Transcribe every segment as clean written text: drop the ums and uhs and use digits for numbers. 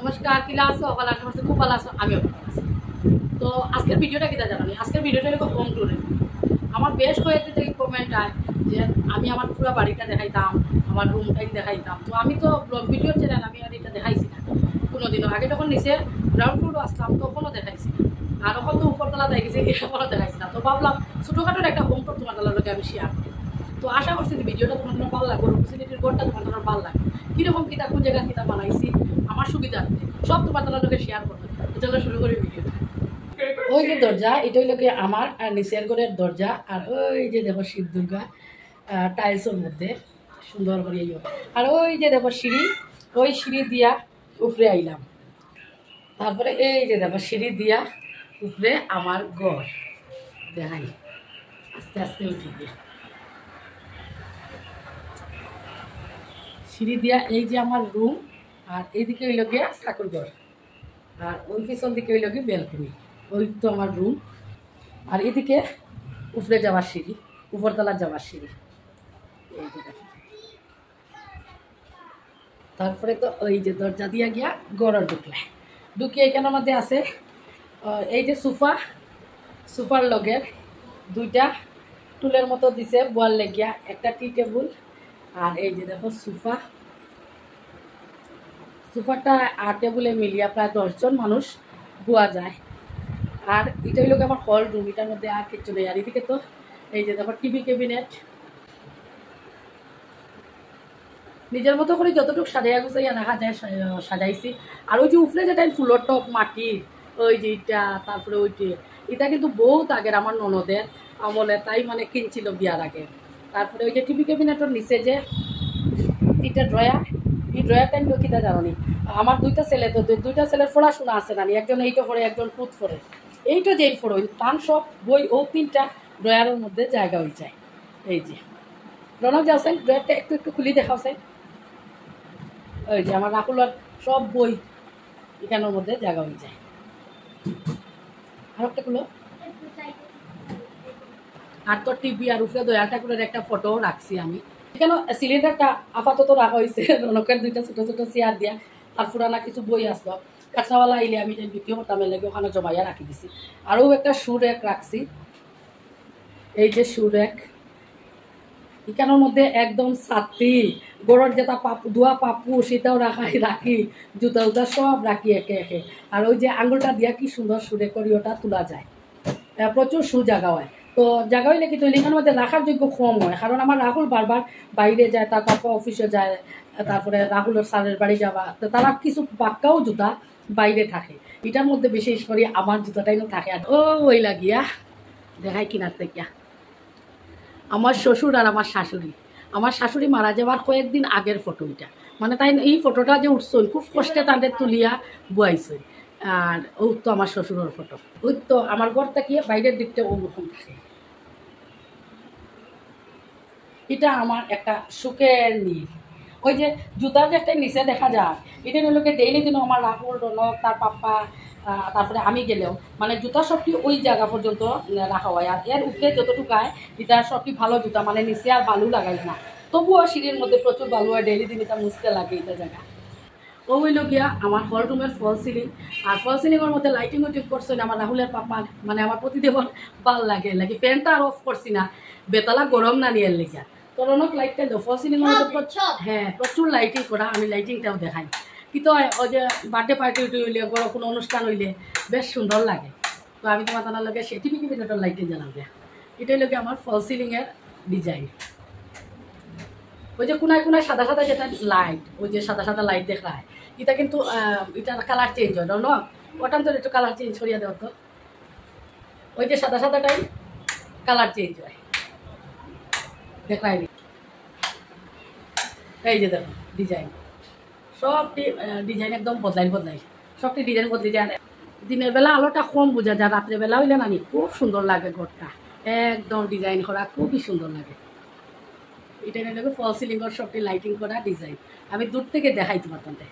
নমস্কার, কিলা আছো? ভালো আছো? খুব ভালো আছো, আমিও ভালো আছি। তো আজকের ভিডিওটা কিটা জানানি, আজকের ভিডিওটা হলো হোম ট্যুরের। আমার বেশ কয়েকদিন থেকে কমেন্ট আয় যে আমি আমার পুরো বাড়িটা দেখাইতাম, আমার রুমটাই দেখাইতাম। তো আমি তো ব্লগ ভিডিওর চ্যানেল, আমি আর এটা দেখাইছি না কোনোদিনও। আগে যখন নিচে গ্রাউন্ড ফ্লোর আসলাম তখনও দেখাইছি না, আর এখন তো উপরতলা দেখেছি, এখনও দেখাইছি না। তো ভাবলাম ছোটোখাটোর একটা হোম ট্যুর তোমার লোকে আমি শেয়ার করি। তো আশা করছি যে ভিডিওটা তোমার ভালো লাগবে, রূপসিনিটির ঘরটা তোমার ভালো লাগবে, কীরকম কিতা কোন জায়গার কিতা বানাইছি আমার সুবিধার্থে সব তোমার লোকে শেয়ার করবে। চলো শুরু করি ভিডিওটা। ওই যে দরজা, এটা হইল কি আমার নিচের ঘরের দরজা, আর ওই যে দেখো শিব দুর্গা টাইলসের মধ্যে সুন্দর করে ইয়ে। আর ওই যে দেখো সিঁড়ি, ওই সিঁড়ি দিয়া উপরে আইলাম। তারপরে এই যে দেখো সিঁড়ি দিয়া উপরে আমার ঘর দেখাই, আস্তে আস্তে উঠে গিয়ে সিঁড়ি দিয়া এই যে আমার রুম, আর এইদিকে হইল গিয়ে ঠাকুর ঘর, আর ওই পিছন দিকে হইল গিয়ে ব্যালকনি। ওই তো আমার রুম, আর এদিকে উপরে যাওয়ার সিঁড়ি, উপরতলা যাওয়ার সিঁড়ি। এই যে দেখো, তারপরে তো ওই যে দরজা দিয়া গিয়া গড়ের ঢুকিয়ে এখানের মধ্যে আছে এই যে সোফার লগের দুইটা টুলের মতো দিছে বোয়াল লেগিয়া, একটা টি টেবুল, আর এই যে দেখো সোফাটা আর টেবুলে মিলিয়া প্রায় 10 জন মানুষ বোয়া যায়। আর এটা হইল আমার হল রুম, এটার মধ্যে আর কিছু নেই। আর এদিকে তো এই যে দেখো টিভি ক্যাবিনেট, নিজের মতো করে যতটুকু সাজাইয়া গুছাইয়া রাখা যায় সাজাইছি। আর ওই যে উপরে যেটা ফুলের টপ মাটির, ওই যে এটা, তারপরে ওইটি, এটা কিন্তু বহুত আগের আমার ননদের আমলে, তাই মানে কিনছিল বিয়ার আগে। তারপরে ওই যে টিভি ক্যাবিনেটের নিচে যে তিনটা ড্রয়ার, এই ড্রয়ারটা আমি কিতা জানি, আমার দুইটা ছেলে, তো দুইটা ছেলের পড়াশোনা আছে নানি, একজন এইটা পড়ে, একজন টুথ পড়ে। এইটা যেই পড়ো তান সব বই ও তিনটা ড্রয়ারের মধ্যে জায়গা হয়ে যায়। এই যে রনক যাচ্ছেন, ড্রয়ারটা একটু একটু খুলি দেখাওছেন। ওই যে আমার রাহুলার সব বই এখানের মধ্যে জায়গা হয়ে যায়। আর একটা খুলো, আর তো টিভি, আর উপরে দয়াল ঠাকুরের একটা ফটো রাখছি আমি। এখানে সিলিন্ডারটা আপাতত রাখা হয়েছে, রনকের দুইটা ছোটো ছোটো চেয়ার দিয়া, আর পুরানা কিছু বই আসলো, কাঁচরাওয়ালা আইলে আমি বিক্রি করতাম, লাগে ওখানে জমাইয়া রাখি দিছি। আরও একটা শু র্যাক রাখছি, এই যে শু র্যাক, এখানের মধ্যে একদম ছাতি, গড়ের যেটা ধোয়া পাপু সেটাও রাখি, জুতা উতা সব রাখি একে একে। আর ওই যে আঙুলটা দিয়া কি সুন্দর সুরে করি ওটা তোলা যায়, প্রচুর শু জায়গা হয়। তো জায়গা হইলে কিন্তু এখানের মধ্যে রাখার যোগ্য কম হয়, কারণ আমার রাহুল বারবার বাইরে যায়, তার পাপা অফিসে যায়, তারপরে রাহুলের স্যারের বাড়ি যাওয়া, তো তারা কিছু পাক্কাও জুতা বাইরে থাকে, এটার মধ্যে বিশেষ করে আমার জুতাটাই থাকে। আর ওই লাগিয়া দেখাই কিনার থেকে আমার শ্বশুর আর আমার শাশুড়ি মারা যাওয়ার কয়েকদিন আগের ফটো এটা, মানে তাই এই ফটোটা যে উঠছই খুব কষ্টে তাদের তুলিয়া বুয়াইছই। আর ও তো আমার শ্বশুরের ফটো, ওই তো আমার ঘরটা কি বাইরের দিকটা ওরকম থাকে। এটা আমার একটা সুখের নীল, ওই যে জুতার যে একটা নিচে দেখা যায়, এটা লোকে ডেইলি দিনও আমার রাহুল, রনক, তার পাপ্পা, তারপরে আমি গেলেও মানে জুতা সবটি ওই জায়গা পর্যন্ত রাখা হয়। আর এর উপরে যতটুকায় এটা সবটি ভালো জুতা, মানে নিচে আর বালু লাগাই না, তবুও সিঁড়ির মধ্যে প্রচুর বালু হয়, ডেইলি দিন এটা মুছতে লাগে এটা জায়গা। ও হইল গিয়া আমার হল রুমের ফল সিলিং, আর ফল সিলিংয়ের মধ্যে লাইটিংও ঠিক করছে না আমার রাহুলের পাপা, মানে আমার প্রতিদেবর ভাল লাগে ফ্যানটা আর অফ করছি না, বেতলা গরম না নিয়ে লেগে। তো রনক লাইটটা দেবো ফল সিলিংয়ের মধ্যে, হ্যাঁ প্রচুর লাইটিং করা, আমি লাইটিংটাও দেখাই। কিন্তু ওই যে বার্থডে পার্টি উঠে হইলে, বড় কোনো অনুষ্ঠান হইলে বেশ সুন্দর লাগে। তো আমি তোমার তার লগে সে টিভি ক্যাবিনেটের লাইটিং জ্বালাম দেয়, এটাই লোকে আমার ফল সিলিংয়ের ডিজাইন। ওই যে কোনায় কোনায় সাদা সাদা যেটা লাইট, ওই যে সাদা সাদা লাইট দেখায়, এটা কিন্তু এটার কালার চেঞ্জ হয় না, ওটান তো একটু কালার চেঞ্জ করিয়া দেওয়া তো, ওই যে সাদা সাদাটাই কালার চেঞ্জ হয়, দেখায়নি। এই যে দেখো ডিজাইন, সবটি ডিজাইন একদম বদলাই, সবটি ডিজাইন বদলে যায়। দিনের বেলা আলোটা কম বোঝা যায়, রাত্রেবেলা হইলে নানি খুব সুন্দর লাগে ঘরটা, একদম ডিজাইন করা খুবই সুন্দর লাগে। এটা নিয়ে দেখো ফল সিলিংয়ের সবটি লাইটিং করা ডিজাইন, আমি দূর থেকে দেখাই তোমার তন্তে।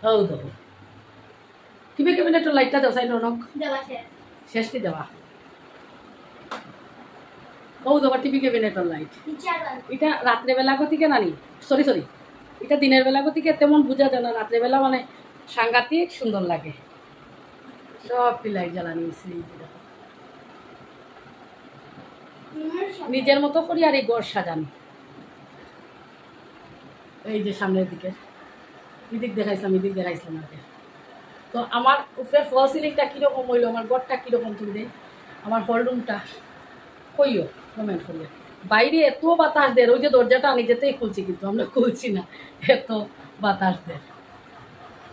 ও দেখো টিভি ক্যাবিনেটের লাইটটা দেওয়া চাই রনক, শেষটি দেওয়া। ও দেখো টিভি ক্যাবিনেটের লাইট, এটা রাত্রেবেলা গতিকে নানি, সরি এটা দিনের বেলা গতিকে তেমন বোঝা যায় না, রাত্রেবেলা মানে সাংঘাতিক সুন্দর লাগে। সব লাইট জ্বালানি নিজের মতো করি আর এই ঘর সাজানি। এই যে সামনের দিকে এদিক দেখাইছিলাম, এদিক দেখাইছিলাম আগে। তো আমার উপরে ফল সিলিংটা কীরকম হইলো, আমার ঘরটা কীরকম তুমি দেয়, আমার হল রুমটা কইও কমেন্ট করিও। বাইরে এত বাতাস দেয়, ওই যে দরজাটা আমি যেতেই খুলছি, কিন্তু আমরা খুলছি না, এত বাতাস দেয়।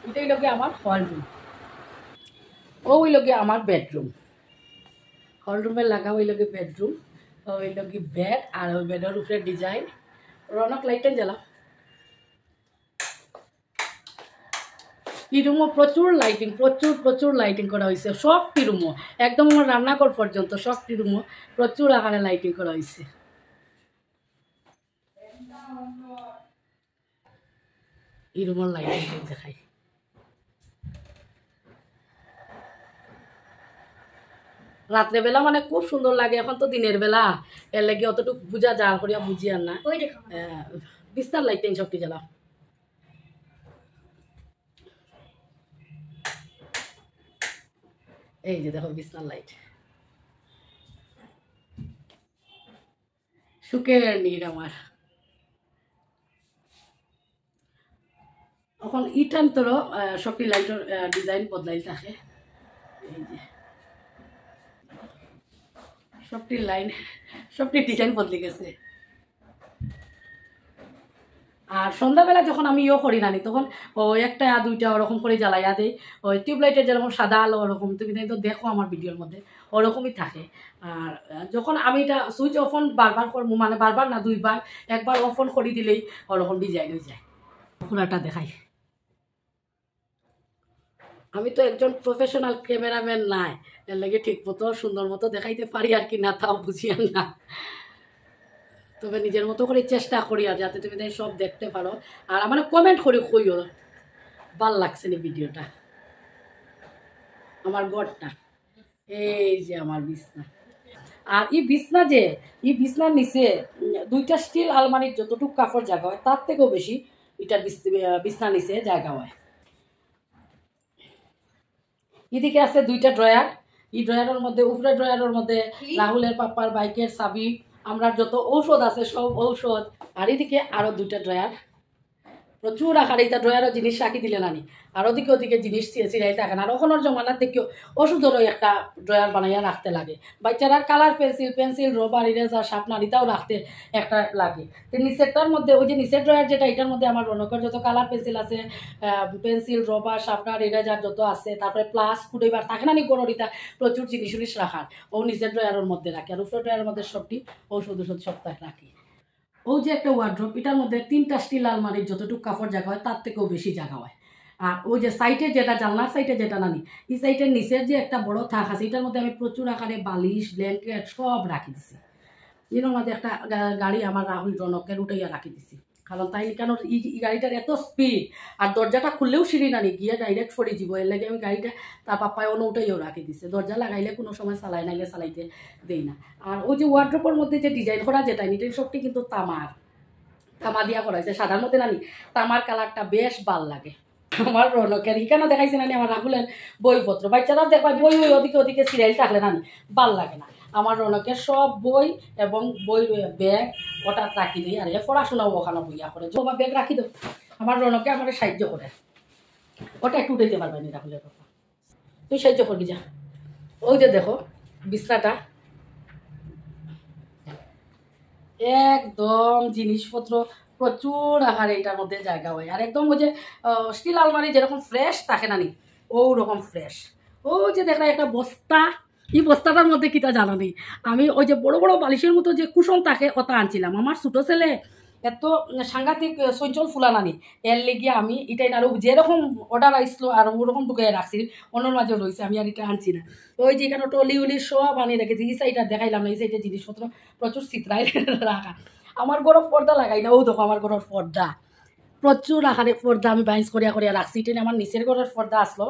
এটাই লোকে আমার হল রুম, ওই লোকে আমার বেডরুম। হল রুমের লাগা ওই লোকে বেডরুম, ওই লোকে বেড, আর ওই বেডের উপরে ডিজাইন। রনক লাইটেন জ্বালাও। এই রুমও প্রচুর লাইটিং, প্রচুর প্রচুর লাইটিং করা হয়েছে, সবটি রুমও একদম আমার রান্নাঘর পর্যন্ত সবটি রুমও প্রচুর আকারে লাইটিং করা হয়েছে। এই রুমের লাইটিং দেখাই, রাত্রেবেলা মানে খুব সুন্দর লাগে। এখন তো দিনের বেলা, এর লাগে অতটুকু বুঝা যা করিয়া বুঝি আর না। বিস্তার লাইটিং সবটি জ্বালাও। এই যে দেখো বিছনার লাইট, সুখের নীড় আমার। এখন ইটান তোর সবটি লাইটের ডিজাইন বদলাই থাকে। এই যে সবটি লাইন, সবটি ডিজাইন বদলে গেছে। আর সন্ধ্যাবেলা যখন আমি করি নানি, তখন ওই একটা দুইটা ওরকম করে জ্বালাইয়া দেয়, ওই টিউবলাইটের যেরকম সাদা আলো ওরকম, তুমি তো দেখো আমার ভিডিওর মধ্যে ওরকমই থাকে। আর যখন আমি এটা সুইচ অফ অন বারবার করবো, মানে বারবার না, দুইবার, একবার অফ অন করে দিলেই ওরকম ডিজাইন হয়ে যায়। খোলাটা দেখাই, আমি তো একজন প্রফেশনাল ক্যামেরাম্যান নাই, এর লাগে ঠিক মতো সুন্দর মতো দেখাইতে পারি আর কি না, তাও বুঝি আর না। তবে নিজের মতো করে চেষ্টা করি আর যাতে তুমি সব দেখতে পারো। আর আমার কমেন্ট করে কইও ভাল লাগছে না ভিডিওটা। আমার ঘরটা এই যে আমার বিছনা, আর এই বিছনা যে এই বিছনার নিচে দুইটা স্টিল আলমারির যতটুকু কাপড় জায়গা হয় তার থেকেও বেশি এটার বিছনার নিচে জায়গা হয়। এদিকে আছে দুইটা ড্রয়ার, এই ড্রয়ারের মধ্যে, উপরে ড্রয়ারের মধ্যে রাহুলের পাপার বাইকের চাবি, আমরা যত ঔষধ আছে সব ঔষধ। আর এদিকে আরও দুইটা ড্রয়ার, প্রচুর আকার এইটা ড্রয়ারও জিনিস রাখি দিলে নানি, আর ওদিকে ওদিকে জিনিস চিরাই থাকেন। আর ওখানোর জমানার দেখেও ওষুধেরও একটা ড্রয়ার বানাইয়া রাখতে লাগে। বাচ্চারা colour pencil rubber eraser sharpener এটাও রাখতে একটা লাগে। তো নিচেরটার মধ্যে ওই যে নিচের ড্রয়ার যেটা, এটার মধ্যে আমার রনকের যত কালার পেন্সিল আছে, পেন্সিল রবার শার্পনার ইরেজার যত আছে, তারপরে প্লাস ফুটেবার থাকে না নি গরর, এটা প্রচুর জিনিস উনিস রাখার ও নিচের ড্রয়ারের মধ্যে রাখি। আর উপরের ড্রয়ারের মধ্যে সবটি ঔষধ সপ্তাহে রাখি। ওই যে একটা ওয়ার্ড্রপ, এটার মধ্যে 3টা স্টিল আলমারির যতটুকু কাপড় জায়গা হয় তার থেকেও বেশি জায়গা হয়। আর ওই যে সাইডে যেটা, জানলার সাইডে যেটা নানি, এই সাইডের নিচের যে একটা বড় থাক আছে, এটার মধ্যে আমি প্রচুর আকারে বালিশ ব্ল্যাঙ্কেট সব রাখি দিছি। এর মধ্যে একটা গাড়ি আমার রাহুল রনকের উঠাইয়া রাখি দিছি, কারণ তাই কেন এই গাড়িটার এত স্পিড, আর দরজাটা খুললেও সিঁড়ি নানি গিয়ে ডাইরেক্ট ফরি যাব, এর লাগে আমি গাড়িটা তার পাপায় অন্য উঠাইয়াও রাখি দিছে। দরজা লাগাইলে কোনো সময় চালাই নাইলে চালাইতে দেই না। আর ওই যে ওয়ার্ড্রপের মধ্যে যে ডিজাইন করা যেটা, এটা সবটি কিন্তু তামা দিয়া করা হয়েছে, সাদার মধ্যে নানি তামার কালারটা বেশ ভাল লাগে আমার রনকের। কেন দেখাইছে নানি আমার রাহুলের বইপত্র, বাচ্চারা দেখবাই বই ওদিকে ওদিকে সিরিয়াল থাকলে নানি ভাল লাগে না। আমার রনকের সব বই এবং বই ব্যাগ ওটা রাখি দিই, আর পড়াশোনাও ওখানে বইয়া করে জমা ব্যাগ রাখি দেব। আমার রনকে আমার সাহায্য করে, ওটা একটু উঠাইতে পারবে না রাহুলের কথা, তুই সাহায্য করবি যা। ওই যে দেখো বিছনাটা একদম জিনিসপত্র প্রচুর আকারে এটার মধ্যে জায়গা হয়। আর একদম ওই যে স্টিল আলমারি যেরকম ফ্রেশ থাকে না নি, ওরকম ফ্রেশ। ও যে দেখলাম একটা বস্তা, এই বস্তাটার মধ্যে কিটা জানো নি, আমি ওই যে বড় বড় বালিশের মতো যে কুশন থাকে ওটা আনছিলাম। আমার ছোটো ছেলে এত সাংঘাতিক চঞ্চল ফুলানানি, এর লেগে আমি এটাই আরও যেরকম অর্ডার আসলো আর ওরকম ঢুকাই রাখছি, অন্যর মাঝে রয়েছে, আমি আর এটা আনছি না। ওই যে এখানে টলি উলি সব আনিয়ে রেখেছি, এই সাইডটা দেখাইলাম না, এই সাইডে জিনিসপত্র প্রচুর চিত্রাই রাখা। আমার ঘরের পর্দা লাগাই না, ও দেখো আমার ঘরের পর্দা প্রচুর আকারে পর্দা আমি বাইশ করিয়া করিয়া রাখছি। এটা আমার নিচের ঘরের পর্দা আসলো,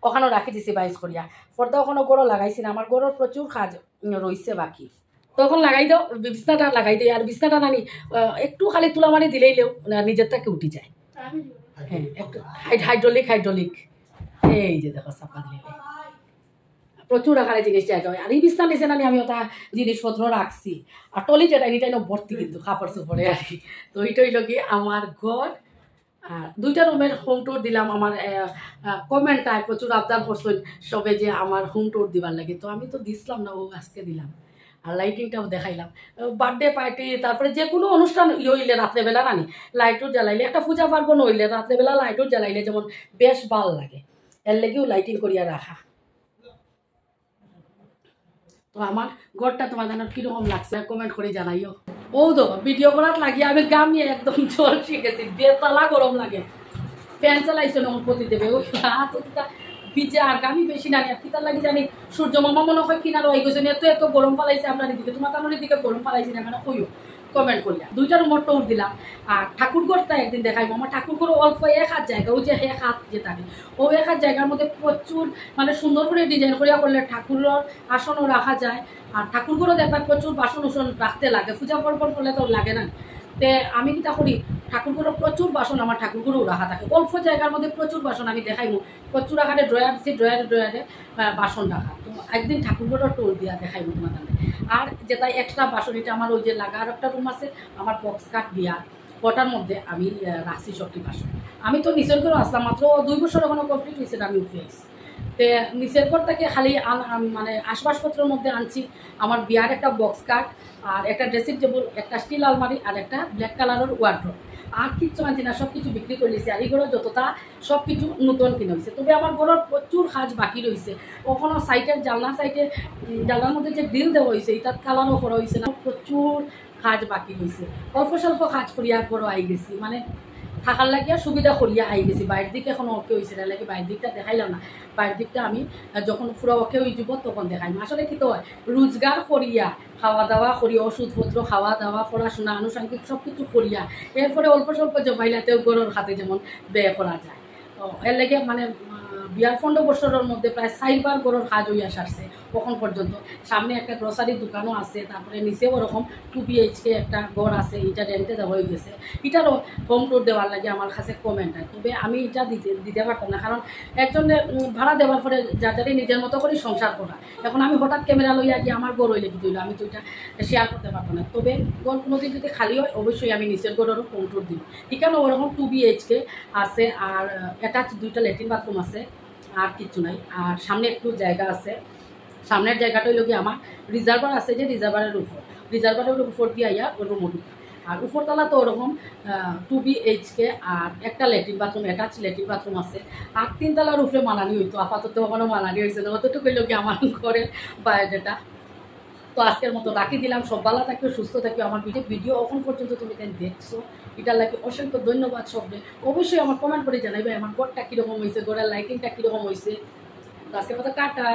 ওখানেও রাখি দিছি বাইশ করিয়া পর্দা, ওখানে গড়ো লাগাইছি না। আমার গড়োর প্রচুর কাজ রয়েছে বাকি। তখন লাগাই দাও, বিছনাটা লাগাই দিই। আর বিছনাটা নানি একটু খালি তুলা মারি দিলেই নিজের থেকে উঠি যায়। হ্যাঁ, একটু হাইড্রোলিক এই যে দেখো চাপা দিলে প্রচুর আকারে জিনিস জায়গা হয়। আর এই বিছনা নিচে নানি আমি ওটা জিনিসপত্র রাখছি। আর টলি যেটা এটাই ভর্তি কিন্তু কাপড় চোপড়ে আর কি। তো এইটাই লোকে আমার ঘর। আর 2টা রুমের হোম ট্যুর দিলাম। আমার কমেন্টটায় প্রচুর আবদার করছেন সবে যে আমার হোম ট্যুর দিবার লাগে। তো আমি তো দিছিলাম না, ও আজকে দিলাম। আর লাইটিংটাও দেখাইলাম। বার্থডে পার্টি, তারপরে যে কোনো অনুষ্ঠান হইলে রাত্রেবেলা নানি লাইটও জ্বালাইলে, একটা পূজা পার্বণ হইলে রাত্রেবেলা লাইটও জ্বালাইলে যেমন বেশ ভাল লাগে, এর লেগেও লাইটিং করিয়া রাখা। তো আমার ঘরটা তোমাদের কিরকম লাগছে কমেন্ট করে জানাইও। ও তো ভিডিও করার লাগিয়ে আমি গাম নিয়ে একদম জল শিখেছি, বেতলা গরম লাগে। ফ্যান চালাইছো না প্রতি দেবে ওই হাতটা ভিজে। আর গামি বেশি নানি আর কিতার লাগে জানি সূর্য মামা মনে হয় কিনারও হয়ে গেছে, এত গরম পালাইছে আপনার দিকে, তোমার কারণ দিকে গরম পালাইছি না মানে কইও কমেন্ট করিয়া। 2টা রুমের ট্যুর দিলাম। আর ঠাকুরঘরটা একদিন দেখাইবো। আমার ঠাকুরঘর অল্প 1 হাত জায়গা, ওই যে 1 হাত যে থাকে ও 1 হাত জায়গার মধ্যে প্রচুর মানে সুন্দর করে ডিজাইন করিয়া করলে ঠাকুরের আসনও রাখা যায়। আর ঠাকুরঘরও দেখবার প্রচুর বাসন উসন রাখতে লাগে, পূজা পর্বণ করলে তো লাগে না। তে আমি কিতা করি, ঠাকুরগুলো প্রচুর বাসন আমার ঠাকুরগুলোও রাখা থাকে, অল্প জায়গার মধ্যে প্রচুর বাসন আমি দেখাইবো। প্রচুর আকারে ড্রয়ার দিচ্ছি, ড্রয়ারে বাসন রাখা। তো একদিন ঠাকুরগুলোর টোল দিয়া দেখাইবো তোমাদের। আর যেটা এক্সট্রা বাসন এটা আমার ওই যে লাগা আর একটা রুম আছে আমার বক্স কাট দিয়া, ওটার মধ্যে আমি রাখছি সবটি বাসন। আমি তো নিচের ঘরে আসলাম মাত্র 2 বছর এখনো কমপ্লিট হয়েছে, আমি উঠে আসছি। তে নিচের ঘর থেকে খালি মানে আসবাবপত্রের মধ্যে আনছি আমার বিয়ার একটা বক্স কাট, আর একটা ড্রেসিং টেবিল, একটা স্টিল আলমারি, আর একটা ব্ল্যাক কালারের ওয়ার্ড্রোব। আর কিচ্ছু আনছি না, সব কিছু বিক্রি করে দিয়েছি। আর এই ঘরে যতটা সব কিছু নতুন কিনে হয়েছে। তবে আমার ঘরের প্রচুর কাজ বাকি রয়েছে। কখনো সাইটের জানলার মধ্যে যে গ্রিল দেওয়া হয়েছে এটার কালারও করা হয়েছে না, প্রচুর কাজ বাকি রয়েছে। অল্প স্বল্প কাজ করিয়া ঘরও আই গেছি, মানে থাকার লাগিয়া সুবিধা করিয়া আই গেছি। বাইরের দিকে এখন ওকে হয়েছে না লাগে বাইরের দিকটা দেখাইলাম না। বাইরের দিকটা আমি যখন পুরো ওকে হয়ে যাব তখন দেখাইম। আসলে কি তো হয়, রোজগার করিয়া খাওয়া দাওয়া করিয়া ওষুধপত্র খাওয়া দাওয়া পড়াশোনা আনুষঙ্গিক সব কিছু করিয়া এরপরে অল্প স্বল্প জমাইলাতেও গরুর হাতে যেমন ব্যয় করা যায়। তো এর লেগে মানে বিয়ার 15 বছরের মধ্যে প্রায় 4বার গরুর কাজ হইয়া সারছে কখন পর্যন্ত। সামনে একটা গ্রোসারির দোকানও আছে, তারপরে নিচেও ওরকম 2 BHK একটা ঘর আছে, এটা রেন্টে দেওয়া হয়ে গেছে। এটারও হোম ট্যুর দেওয়ার লাগে আমার কাছে কমেন্ট হয়। তবে আমি এটা দিতে পারতাম না, কারণ একজনের ভাড়া দেওয়ার পরে যার নিজের মতো করে সংসার করা। এখন আমি হঠাৎ ক্যামেরা লইয়া গিয়ে আমার ঘর হইলে কিন্তু আমি তো এটা শেয়ার করতে পারতাম না। তবে ঘর কোনোদিন যদি খালি হয় অবশ্যই আমি নিচের ঘরেরও হোম ট্যুর দিব। এখানে ওরকম 2 BHK আছে, আর অ্যাটাচ 2টা ল্যাট্রিন বাথরুম আছে, আর কিছু নাই। আর সামনে একটু জায়গা আছে, সামনের জায়গাটা হইল কি আমার রিজার্ভার আছে, যে রিজার্ভারের উপর দিয়ে আইয়া রুম ঢুকা। আর উপরতলা তো ওরকম 2 BHK আর একটা latrine bathroom, attach latrine bathroom আছে। আর 3 তলার উপরে মানানি হইতো, আপাতত ওখানে মানানি হয়েছে না। অতটুকু হইল কি আমার ঘরের বায়োডাটা। তো আজকের মতো রাখি দিলাম। সব ভালো থাকবে, সুস্থ থাকবে। আমার ভিডিও এখন পর্যন্ত তুমি দেখছো, এটার লাগে অসংখ্য ধন্যবাদ সবরে। অবশ্যই আমার কমেন্ট করে জানাইবে আমার ঘরটা কীরকম হয়েছে, ঘরের লাইটিংটা কীরকম হয়েছে। আজকের মতো টাটা।